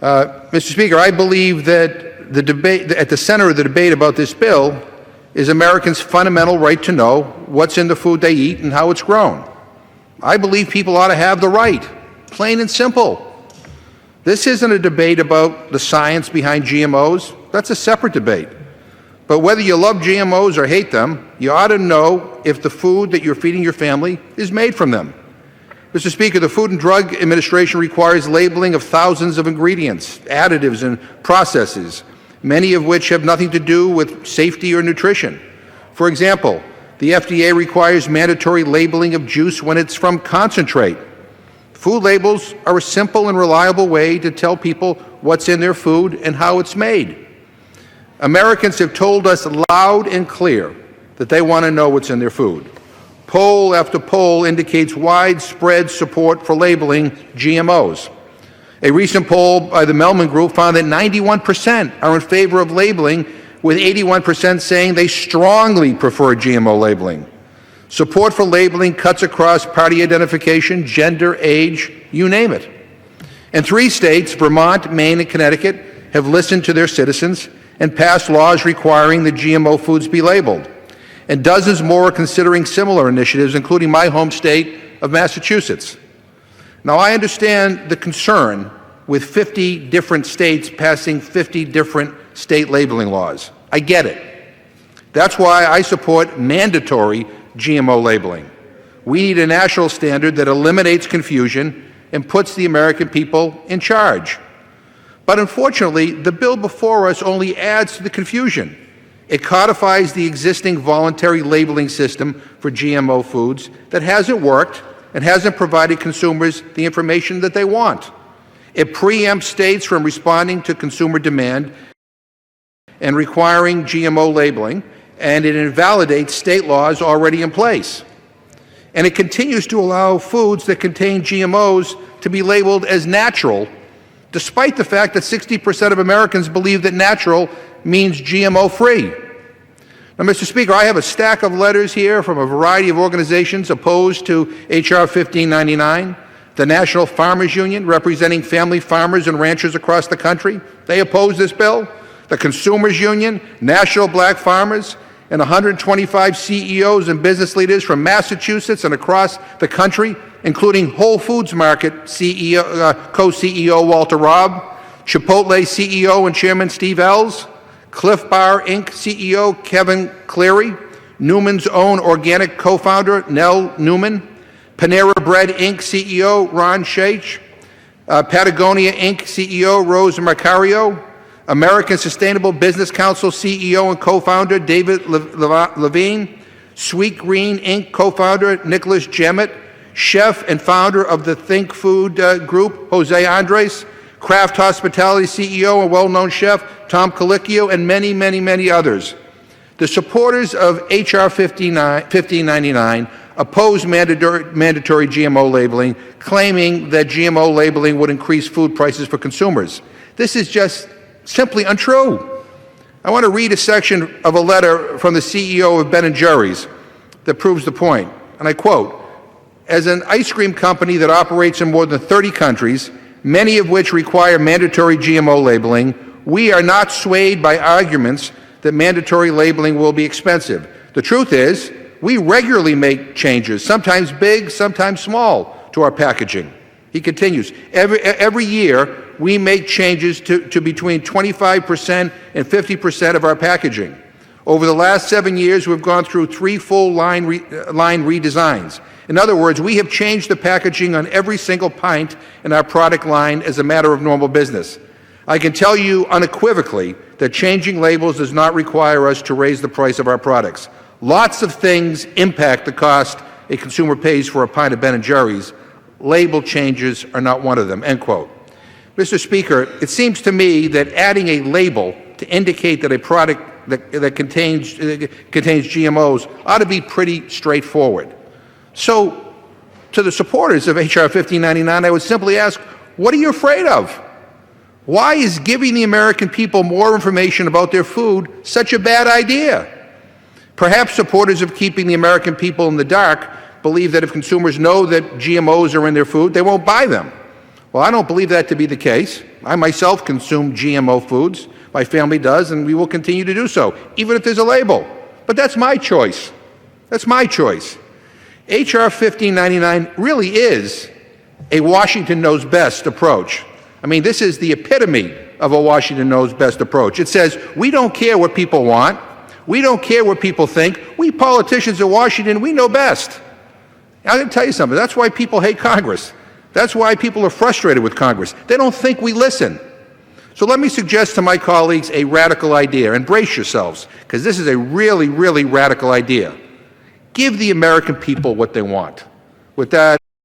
Mr. Speaker, I believe that at the center of the debate about this bill is Americans' fundamental right to know what's in the food they eat and how it's grown. I believe people ought to have the right, plain and simple. This isn't a debate about the science behind GMOs. That's a separate debate. But whether you love GMOs or hate them, you ought to know if the food that you're feeding your family is made from them. Mr. Speaker, the Food and Drug Administration requires labeling of thousands of ingredients, additives, and processes, many of which have nothing to do with safety or nutrition. For example, the FDA requires mandatory labeling of juice when it's from concentrate. Food labels are a simple and reliable way to tell people what's in their food and how it's made. Americans have told us loud and clear that they want to know what's in their food. Poll after poll indicates widespread support for labeling GMOs. A recent poll by the Mellman Group found that 91% are in favor of labeling, with 81% saying they strongly prefer GMO labeling. Support for labeling cuts across party identification, gender, age, you name it. And 3 states, Vermont, Maine, and Connecticut, have listened to their citizens and passed laws requiring that GMO foods be labeled. And dozens more are considering similar initiatives, including my home state of Massachusetts. Now, I understand the concern with 50 different states passing 50 different state labeling laws. I get it. That's why I support mandatory GMO labeling. We need a national standard that eliminates confusion and puts the American people in charge. But unfortunately, the bill before us only adds to the confusion. It codifies the existing voluntary labeling system for GMO foods that hasn't worked and hasn't provided consumers the information that they want. It preempts states from responding to consumer demand and requiring GMO labeling, and it invalidates state laws already in place. And it continues to allow foods that contain GMOs to be labeled as natural, despite the fact that 60% of Americans believe that natural means GMO-free. Now, Mr. Speaker, I have a stack of letters here from a variety of organizations opposed to H.R. 1599. The National Farmers Union, representing family farmers and ranchers across the country, they oppose this bill. The Consumers Union, National Black Farmers, and 125 CEOs and business leaders from Massachusetts and across the country, including Whole Foods Market co-CEO Walter Robb, Chipotle CEO and Chairman Steve Ells, Cliff Bar Inc. CEO Kevin Cleary, Newman's Own Organic co-founder Nell Newman, Panera Bread Inc. CEO Ron Shaich, Patagonia Inc. CEO Rose Marcario, American Sustainable Business Council CEO and co-founder David Levine, Sweet Green Inc. co-founder Nicholas Jemmett, chef and founder of the Think Food Group Jose Andres, Kraft Hospitality CEO and well-known chef Tom Colicchio, and many, many, many others. The supporters of H.R. 1599 oppose mandatory GMO labeling, claiming that GMO labeling would increase food prices for consumers. This is just simply untrue. I want to read a section of a letter from the CEO of Ben & Jerry's that proves the point. And I quote, "As an ice cream company that operates in more than 30 countries, many of which require mandatory GMO labeling, we are not swayed by arguments that mandatory labeling will be expensive. The truth is, we regularly make changes, sometimes big, sometimes small, to our packaging." He continues, every year we make changes to between 25% and 50% of our packaging. Over the last 7 years, we've gone through 3 full line redesigns. In other words, we have changed the packaging on every single pint in our product line as a matter of normal business. I can tell you unequivocally that changing labels does not require us to raise the price of our products. Lots of things impact the cost a consumer pays for a pint of Ben & Jerry's. Label changes are not one of them, end quote. Mr. Speaker, it seems to me that adding a label to indicate that a product that contains GMOs ought to be pretty straightforward. So, to the supporters of H.R. 1599, I would simply ask, what are you afraid of? Why is giving the American people more information about their food such a bad idea? Perhaps supporters of keeping the American people in the dark believe that if consumers know that GMOs are in their food, they won't buy them. Well, I don't believe that to be the case. I myself consume GMO foods. My family does, and we will continue to do so, even if there's a label. But that's my choice. That's my choice. H.R. 1599 really is a Washington knows best approach. I mean, this is the epitome of a Washington knows best approach. It says, we don't care what people want. We don't care what people think. We politicians in Washington, we know best. I'm going to tell you something. That's why people hate Congress. That's why people are frustrated with Congress. They don't think we listen. So let me suggest to my colleagues a radical idea, and brace yourselves, because this is a really, really radical idea. Give the American people what they want. With that,